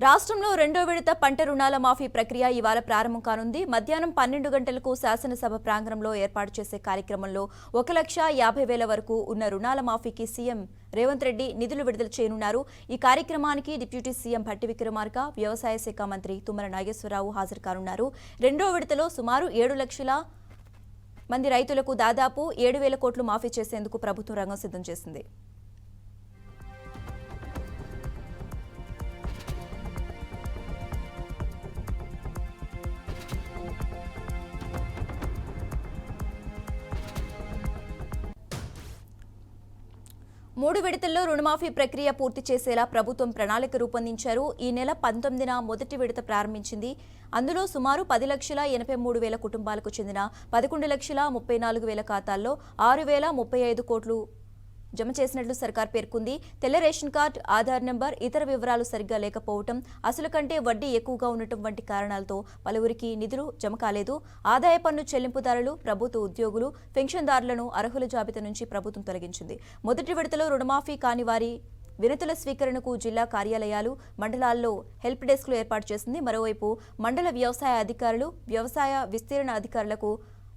రాష్ట్రంలో రెండో విడత పంట రుణాల మాఫీ ప్రక్రియ ఇవాళ ప్రారంభం కానుంది. మధ్యాహ్నం 12 గంటలకు శాసనసభ ప్రాంగణంలో ఏర్పాటు చేసే కార్యక్రమంలో 1,50,000 వరకు ఉన్న రుణాల మాఫీకి సీఎం రేవంత్ రెడ్డి నిధులు విడుదల చేయనున్నారు. ఈ కార్యక్రమానికి డిప్యూటీ సీఎం భట్టి విక్రమార్క, వ్యవసాయ శాఖ మంత్రి తుమ్మల నాగేశ్వరరావు హాజరు కానున్నారు. రెండో విడతలో సుమారు 7 లక్షల మంది రైతులకు దాదాపు 7,000 కోట్లు మాఫీ చేసేందుకు ప్రభుత్వం రంగం సిద్ధం చేసింది. మూడు విడతల్లో రుణమాఫీ ప్రక్రియ పూర్తి చేసేలా ప్రభుత్వం ప్రణాళిక రూపొందించారు. ఈ నెల 19న మొదటి విడత ప్రారంభించింది. అందులో సుమారు 10,83,000 కుటుంబాలకు చెందిన 11,34,000 ఖాతాల్లో 6,035 కోట్లు జమ చేసినట్లు సర్కార్ పేర్కొంది. తెల్ల రేషన్ కార్డు, ఆధార్ నెంబర్, ఇతర వివరాలు సరిగ్గా లేకపోవడం, అసలు కంటే వడ్డీ ఎక్కువగా ఉండటం వంటి కారణాలతో పలువురికి నిధులు జమ కాలేదు. ఆదాయ పన్ను చెల్లింపుదారులు, ప్రభుత్వ ఉద్యోగులు, పెన్షన్దారులను అర్హుల జాబితా నుంచి ప్రభుత్వం తొలగించింది. మొదటి విడతలో రుణమాఫీ కాని వారి వినతుల స్వీకరణకు జిల్లా కార్యాలయాలు, మండలాల్లో హెల్ప్ డెస్క్లు ఏర్పాటు చేసింది. మరోవైపు మండల వ్యవసాయ అధికారులు, వ్యవసాయ విస్తీర్ణ అధికారులకు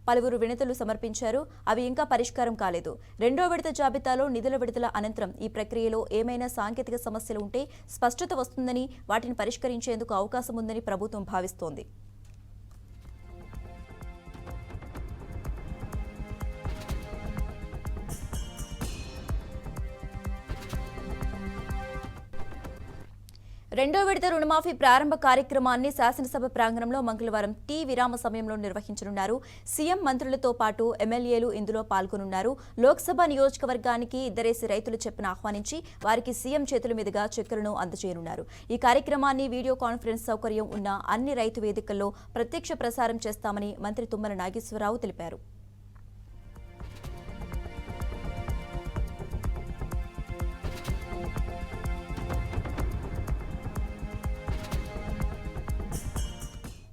పలువురు వినతులు సమర్పించారు. అవి ఇంకా పరిష్కారం కాలేదు. రెండో విడత జాబితాలో నిధుల విడుదల అనంతరం ఈ ప్రక్రియలో ఏమైనా సాంకేతిక సమస్యలు ఉంటే స్పష్టత వస్తుందని, వాటిని పరిష్కరించేందుకు అవకాశం ఉందని ప్రభుత్వం భావిస్తోంది. రెండో విడత రుణమాఫీ ప్రారంభ కార్యక్రమాన్ని శాసనసభ ప్రాంగణంలో మంగళవారం టీ విరామ సమయంలో నిర్వహించనున్నారు. సీఎం, మంత్రులతో పాటు ఎమ్మెల్యేలు ఇందులో పాల్గొనున్నారు. లోక్సభ నియోజకవర్గానికి 2 రైతులు చెప్పున ఆహ్వానించి వారికి సీఎం చేతుల మీదుగా చెక్కులను అందజేయనున్నారు. ఈ కార్యక్రమాన్ని వీడియో కాన్ఫరెన్స్ సౌకర్యం ఉన్న అన్ని రైతు వేదికల్లో ప్రత్యక్ష ప్రసారం చేస్తామని మంత్రి తుమ్మల నాగేశ్వరరావు తెలిపారు.